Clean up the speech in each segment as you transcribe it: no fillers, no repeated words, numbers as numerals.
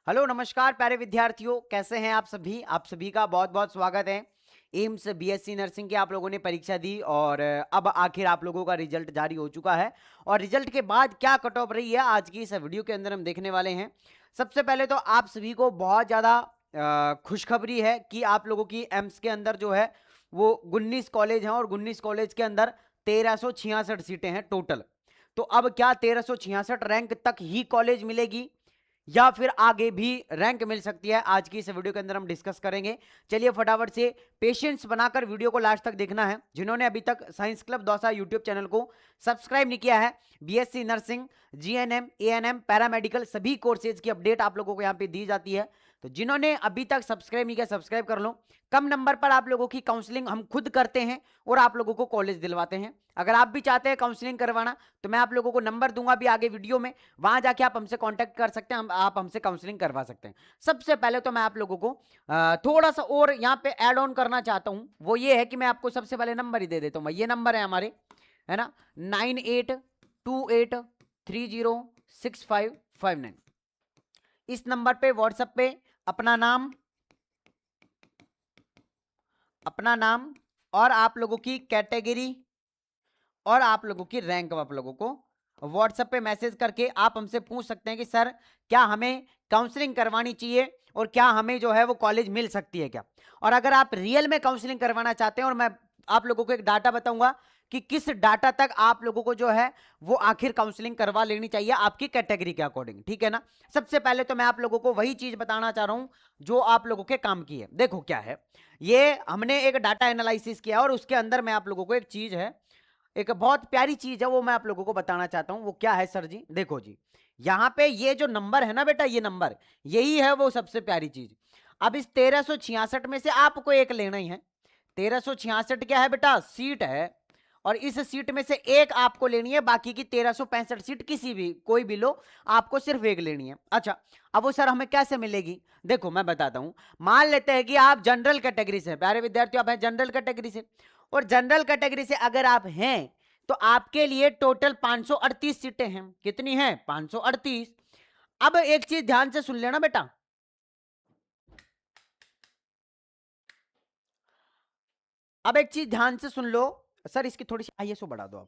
Hello नमस्कार प्यारे विद्यार्थियों, कैसे हैं आप सभी का बहुत बहुत स्वागत है। एम्स बीएससी नर्सिंग की आप लोगों ने परीक्षा दी और अब आखिर आप लोगों का रिजल्ट जारी हो चुका है। और रिजल्ट के बाद क्या कट ऑफ रही है आज की इस वीडियो के अंदर हम देखने वाले हैं। सबसे पहले तो आप सभी को बहुत ज़्यादा खुशखबरी है कि आप लोगों की एम्स के अंदर जो है वो 19 कॉलेज हैं और 19 कॉलेज के अंदर 1366 सीटें हैं टोटल। तो अब क्या 1366 रैंक तक ही कॉलेज मिलेगी या फिर आगे भी रैंक मिल सकती है, आज की इस वीडियो के अंदर हम डिस्कस करेंगे। चलिए फटाफट से पेशेंस बनाकर वीडियो को लास्ट तक देखना है। जिन्होंने अभी तक science club Dausa YouTube channel को सब्सक्राइब नहीं किया है, BSc nursing, GNM, ANM, paramedical सभी कोर्सेज की अपडेट आप लोगों को यहाँ पे दी जाती है। तो जिन्होंने अभी तक सब्सक्राइब नहीं किया सब्सक्राइब कर लो। कम नंबर पर आप लोगों की काउंसलिंग हम खुद करते हैं और आप लोगों को कॉलेज दिलवाते हैं। अगर आप भी चाहते हैं काउंसलिंग करवाना तो मैं आप लोगों को नंबर दूंगा भी आगे वीडियो में, वहां जाके आप हमसे कांटेक्ट कर सकते हैं, आप हमसे काउंसलिंग करवा सकते हैं। सबसे पहले तो मैं आप लोगों को थोड़ा सा और यहाँ पे ऐड ऑन करना चाहता हूँ, वो ये है कि मैं आपको सबसे पहले नंबर ही दे देता हूँ। ये नंबर है हमारे, है ना, 9828306559। इस नंबर पे व्हाट्सएप पे अपना नाम और आप लोगों की कैटेगरी और आप लोगों की रैंक आप लोगों को व्हाट्सएप पे मैसेज करके आप हमसे पूछ सकते हैं कि सर क्या हमें काउंसलिंग करवानी चाहिए और क्या हमें जो है वो कॉलेज मिल सकती है क्या। और अगर आप रियल में काउंसलिंग करवाना चाहते हैं, और मैं आप लोगों को एक डाटा बताऊंगा कि किस डाटा तक आप लोगों को जो है वो आखिर काउंसलिंग करवा लेनी चाहिए आपकी कैटेगरी के अकॉर्डिंग, ठीक है ना। सबसे पहले तो मैं आप लोगों को वही चीज बताना चाह रहा हूं जो आप लोगों के काम की है। देखो क्या है, ये हमने एक डाटा एनालिसिस किया और उसके अंदर मैं आप लोगों को एक चीज है, एक बहुत प्यारी चीज है, वो मैं आप लोगों को बताना चाहता हूं। वो क्या है सर जी, देखो जी, यहां पे ये जो नंबर है ना बेटा, ये नंबर यही है वो सबसे प्यारी चीज। अब इस 1366 में से आपको एक लेना ही है। 1366 क्या है बेटा, सीट है, और इस सीट में से एक आपको लेनी है, बाकी की 1365 सीट किसी भी कोई भी लो, आपको सिर्फ एक लेनी है। अच्छा, अब वो सर हमें कैसे मिलेगी, देखो मैं बताता हूं। मान लेते हैं कि आप जनरल कैटेगरी से, प्यारे विद्यार्थियों आप हैं जनरल कैटेगरी से, और जनरल कैटेगरी से अगर आप हैं तो आपके लिए टोटल 538 सीटें हैं। कितनी हैं, 538। अब एक चीज ध्यान से सुन लेना बेटा, अब एक चीज ध्यान से सुन लो। सर इसकी थोड़ी सी आईएसओ बढ़ा दो आप।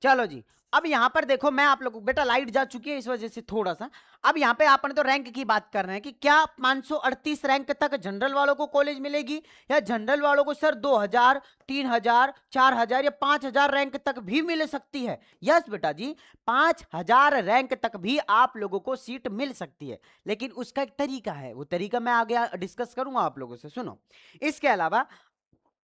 चलो जी, अब यहां पर देखो, मैं आप लोगों, बेटा लाइट जा चुकी है इस वजह से थोड़ा सा। अब यहां पे आपने तो रैंक की बात कर रहे हैं कि क्या 538 रैंक तक जनरल वालों को कॉलेज मिलेगी, या जनरल वालों को सर 2000, 3000, 4000 या 5000 रैंक तक भी मिल सकती है। यस बेटा जी, 5000 रैंक तक भी आप लोगों को सीट मिल सकती है, लेकिन उसका एक तरीका है, वो तरीका मैं आगे डिस्कस करूंगा आप लोगों से, सुनो। इसके अलावा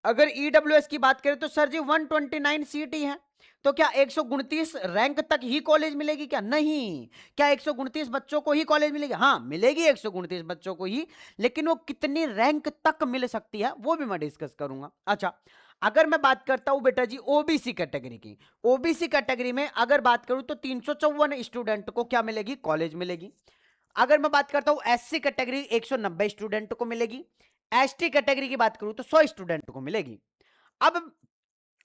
अगर ईडब्ल्यूएस की बात करें तो सर जी 129 सीट ही है। तो क्या 129 रैंक तक ही कॉलेज मिलेगी क्या, नहीं। क्या 129 बच्चों को ही कॉलेज मिलेगी, हाँ मिलेगी 129 बच्चों को ही, लेकिन वो कितनी रैंक तक मिल सकती है वो भी मैं डिस्कस करूंगा। अच्छा, अगर मैं बात करता हूं बेटा जी ओबीसी कैटेगरी की, ओबीसी कैटेगरी में अगर बात करूं तो 354 स्टूडेंट को क्या मिलेगी, कॉलेज मिलेगी। अगर मैं बात करता हूं एससी कैटेगरी 190 स्टूडेंट को मिलेगी। एसटी कैटेगरी की बात करूं तो 100 स्टूडेंट को मिलेगी। अब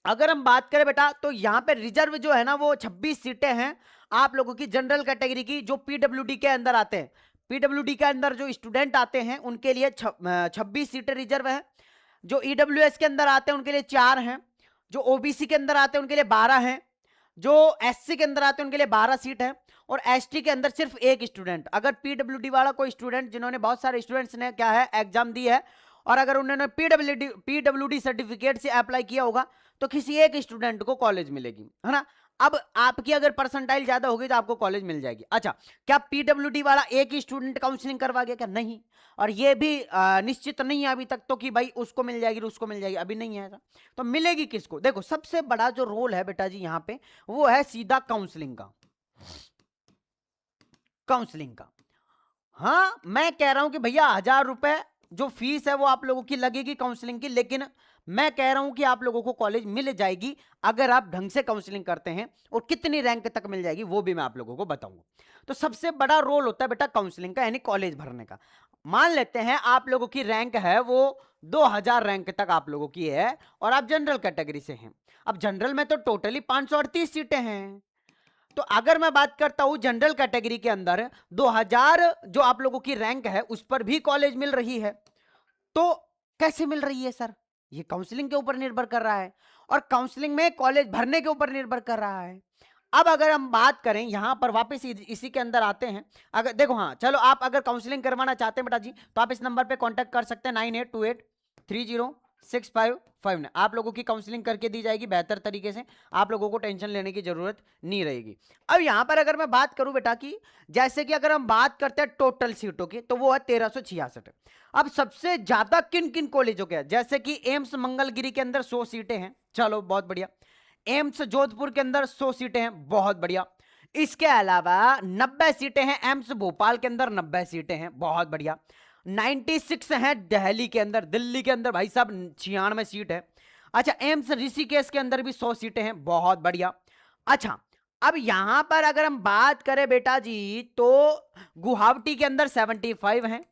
अगर हम बात करें बेटा तो यहां पे रिजर्व जो है ना वो 26 सीटें हैं आप लोगों की जनरल कैटेगरी की, जो पीडब्ल्यूडी के अंदर आते हैं। पीडब्ल्यूडी के अंदर जो स्टूडेंट आते हैं उनके लिए 26 सीटें रिजर्व है। जो ईडब्ल्यूएस के अंदर आते हैं उनके लिए 4 हैं। जो ओबीसी के अंदर आते हैं उनके लिए 12 हैं। जो एससी के अंदर आते हैं उनके लिए 12 सीट है। और एसटी के अंदर सिर्फ एक स्टूडेंट, अगर पीडब्ल्यूडी वाला कोई स्टूडेंट, जिन्होंने बहुत सारे स्टूडेंट्स ने क्या है एग्जाम दी है, और अगर उन्होंने पीडब्ल्यूडी सर्टिफिकेट से अप्लाई किया होगा तो किसी एक स्टूडेंट को कॉलेज मिलेगी, है ना। अब आपकी अगर परसेंटाइल ज्यादा होगी तो आपको कॉलेज मिल जाएगी। अच्छा, क्या पीडब्ल्यूडी वाला एक ही स्टूडेंट काउंसलिंग करवा गया क्या, नहीं। और ये भी निश्चित नहीं है अभी तक तो कि भाई उसको मिल जाएगी उसको मिल जाएगी, अभी नहीं है ऐसा। तो मिलेगी किसको, देखो सबसे बड़ा जो रोल है बेटा जी यहाँ पे वो है सीधा काउंसलिंग का, काउंसलिंग का। हाँ मैं कह रहा हूं कि भैया 1000 रुपए जो फीस है वो आप लोगों की लगेगी काउंसलिंग की, लेकिन मैं कह रहा हूं कि आप लोगों को कॉलेज मिल जाएगी अगर आप ढंग से काउंसलिंग करते हैं, और कितनी रैंक तक मिल जाएगी वो भी मैं आप लोगों को बताऊंगा। तो सबसे बड़ा रोल होता है बेटा काउंसलिंग का, यानी कॉलेज भरने का। मान लेते हैं आप लोगों की रैंक है वो 2000 रैंक तक आप लोगों की है और आप जनरल कैटेगरी से हैं। अब जनरल में तो टोटली 538 सीटें हैं। तो अगर मैं बात करता हूं जनरल कैटेगरी के अंदर 2000 जो आप लोगों की रैंक है उस पर भी कॉलेज मिल रही है। तो कैसे मिल रही है सर? ये काउंसलिंग के ऊपर निर्भर कर रहा है और काउंसलिंग में कॉलेज भरने के ऊपर निर्भर कर रहा है। अब अगर हम बात करें यहां पर वापस इसी के अंदर आते हैं। अगर देखो, हाँ चलो, आप अगर काउंसलिंग करवाना चाहते हैं बेटा जी तो आप इस नंबर पे कांटेक्ट कर सकते हैं 9828306559। आप लोगों की काउंसलिंग करके दी जाएगी बेहतर तरीके से, आप लोगों को टेंशन लेने की जरूरत नहीं रहेगी। अब यहां पर अगर मैं बात करूं बेटा की, जैसे कि अगर हम बात करते हैं टोटल सीटों की तो वो है 1366। अब सबसे ज्यादा किन किन कॉलेजों के, जैसे कि एम्स मंगलगिरी के अंदर 100 सीटें हैं, चलो बहुत बढ़िया। एम्स जोधपुर के अंदर 100 सीटें हैं, बहुत बढ़िया। इसके अलावा 90 सीटें हैं एम्स भोपाल के अंदर, 90 सीटें हैं, बहुत बढ़िया। 96 हैं दिल्ली के अंदर, दिल्ली के अंदर भाई साहब 96 सीट है। अच्छा, एम्स ऋषिकेश के अंदर भी 100 सीटें हैं, बहुत बढ़िया। अच्छा, अब यहां पर अगर हम बात करें बेटा जी तो गुवाहाटी के अंदर 75 हैं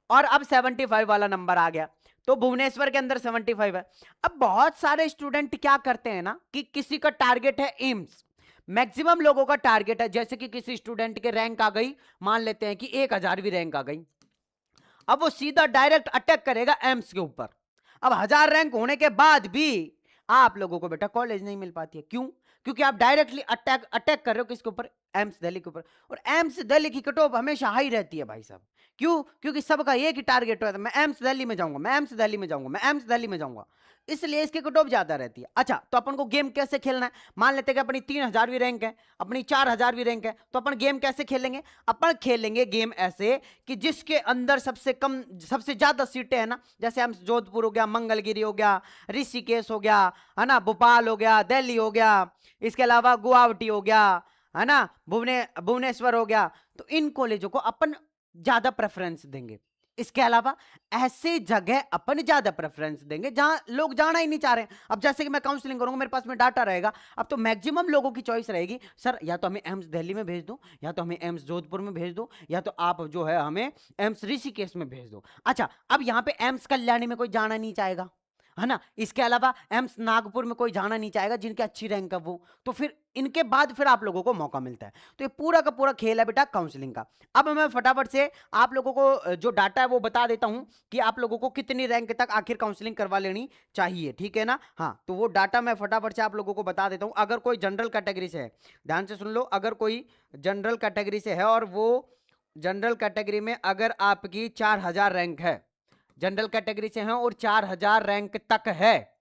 और अब 75 वाला नंबर आ गया, तो भुवनेश्वर के अंदर 75 है। अब बहुत सारे स्टूडेंट क्या करते हैं ना कि किसी का टारगेट है एम्स, मैक्सिमम लोगों का टारगेट है, जैसे कि किसी स्टूडेंट के रैंक आ गई, मान लेते हैं कि 1000वीं रैंक आ गई, अब वो सीधा डायरेक्ट अटैक करेगा एम्स के ऊपर। अब 1000 रैंक होने के बाद भी आप लोगों को बेटा कॉलेज नहीं मिल पाती है, क्यों? क्योंकि आप डायरेक्टली अटैक कर रहे हो किसके ऊपर? एम्स दिल्ली के ऊपर। और एम्स दिल्ली की कट ऑफ हमेशा हाई रहती है भाई साहब, क्यों? क्योंकि सबका एक ही टारगेट होता है, मैं एम्स दिल्ली में जाऊंगा, मैं एम्स दिल्ली में जाऊंगा, मैं एम्स दिल्ली में जाऊंगा, इसलिए इसकी कट ऑफ ज्यादा रहती है। अच्छा, तो अपन को गेम कैसे खेलना है? मान लेते हैं कि अपनी 3000वीं रैंक है, अपनी 4000वीं रैंक है, तो अपन गेम कैसे खेलेंगे? अपन खेलेंगे गेम ऐसे कि जिसके अंदर सबसे कम सबसे ज्यादा सीटें हैं ना, जैसे हम जोधपुर हो गया, मंगलगिरी हो गया, ऋषिकेश हो गया, है ना, भोपाल हो गया, दिल्ली हो गया, इसके अलावा गुवाहाटी हो गया, है ना, भुवनेश्वर हो गया, तो इन कॉलेजों को अपन ज्यादा प्रेफरेंस देंगे। इसके अलावा ऐसी जगह अपन ज्यादा प्रेफरेंस देंगे जहां लोग जाना ही नहीं चाह रहे हैं। अब जैसे कि मैं काउंसलिंग करूंगा, मेरे पास में डाटा रहेगा, अब तो मैक्सिमम लोगों की चॉइस रहेगी, सर या तो हमें एम्स दिल्ली में भेज दो, या तो हमें एम्स जोधपुर में भेज दो, या तो आप जो है हमें एम्स ऋषिकेश में भेज दो। अच्छा, अब यहां पे एम्स कल्याणी में कोई जाना नहीं चाहेगा, है ना, इसके अलावा एम्स नागपुर में कोई जाना नहीं चाहेगा जिनकी अच्छी रैंक है वो, तो फिर इनके बाद फिर आप लोगों को मौका मिलता है। तो ये पूरा का पूरा खेल है बेटा काउंसलिंग का। अब मैं फटाफट से आप लोगों को जो डाटा है वो बता देता हूं कि आप लोगों को कितनी रैंक तक आखिर काउंसलिंग करवा लेनी चाहिए, ठीक है ना? हाँ, तो वो डाटा मैं फटाफट से आप लोगों को बता देता हूं। अगर कोई जनरल कैटेगरी से है, ध्यान से सुन लो, अगर कोई जनरल कैटेगरी से है और वो जनरल कैटेगरी में अगर आपकी 4000 रैंक है, जनरल कैटेगरी से हैं और 4000 रैंक तक है,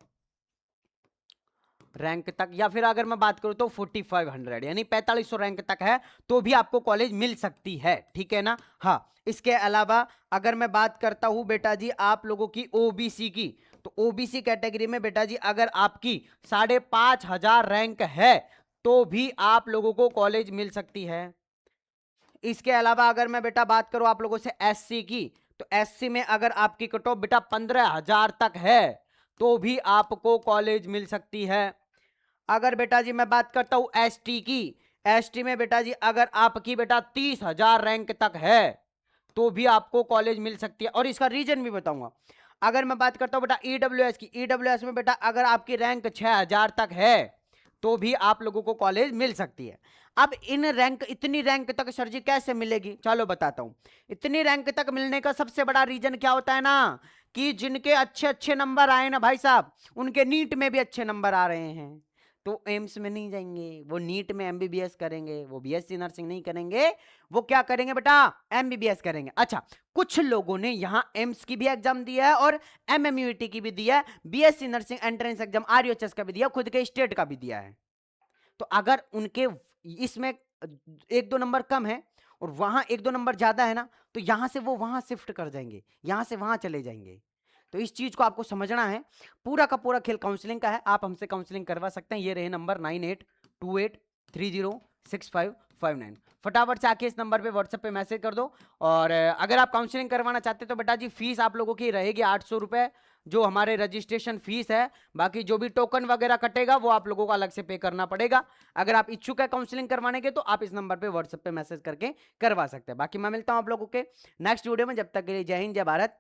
रैंक तक, या फिर अगर मैं बात करूं तो 4500 यानी 4500 रैंक तक है, तो भी आपको कॉलेज मिल सकती है, ठीक है ना? हाँ, इसके अलावा अगर मैं बात करता हूं बेटा जी आप लोगों की ओबीसी की, तो ओबीसी कैटेगरी में बेटा जी अगर आपकी 5500 रैंक है तो भी आप लोगों को कॉलेज मिल सकती है। इसके अलावा अगर मैं बेटा बात करूं आप लोगों से एससी की, तो एससी में अगर आपकी कट ऑफ बेटा 15000 तक है तो भी आपको कॉलेज मिल सकती है। अगर बेटा जी मैं बात करता हूं एसटी की, एसटी में बेटा जी अगर आपकी बेटा 30000 रैंक तक है तो भी आपको कॉलेज मिल सकती है, और इसका रीजन भी बताऊंगा। अगर मैं बात करता हूं बेटा ईडब्ल्यूएस की, ईडब्ल्यूएस में बेटा अगर आपकी रैंक 6000 तक है तो भी आप लोगों को कॉलेज मिल सकती है। अब इतनी रैंक तक सर जी कैसे मिलेगी, चलो बताता हूं। इतनी रैंक तक मिलने का सबसे बड़ा रीजन क्या होता है ना, कि जिनके अच्छे अच्छे नंबर आए ना भाई साहब, उनके नीट में भी अच्छे नंबर आ रहे हैं, तो एम्स में नहीं जाएंगे, वो नीट में एमबीबीएस करेंगे, वो बीएससी नर्सिंग नहीं करेंगे, वो क्या करेंगे बेटा, एमबीबीएस करेंगे। अच्छा, कुछ लोगों ने यहां एम्स की भी एग्जाम दिया है और एमएमयूटी की भी दिया है, BSc nursing entrance exam RUHS का भी दिया, खुद के स्टेट का भी दिया है। तो अगर उनके इसमें 1-2 नंबर कम है और वहां 1-2 नंबर ज्यादा है ना, तो यहां से वो वहां शिफ्ट कर जाएंगे, यहां से वहां चले जाएंगे। तो इस चीज को आपको समझना है। पूरा का पूरा खेल काउंसलिंग का है, आप हमसे काउंसलिंग करवा सकते हैं। ये रहे नंबर 982830 6559। फटाफट से आके इस नंबर पे व्हाट्सएप पे मैसेज कर दो। और अगर आप काउंसलिंग करवाना चाहते हो तो बेटा जी फीस आप लोगों की रहेगी 800 रुपए, जो हमारे रजिस्ट्रेशन फीस है। बाकी जो भी टोकन वगैरह कटेगा वो आप लोगों को अलग से पे करना पड़ेगा। अगर आप इच्छुक है काउंसलिंग करवाने के तो आप इस नंबर पे व्हाट्सएप पे मैसेज करके करवा सकते हैं। बाकी मैं मिलता हूं आप लोगों के नेक्स्ट वीडियो में, जब तक के लिए जय हिंद जय भारत।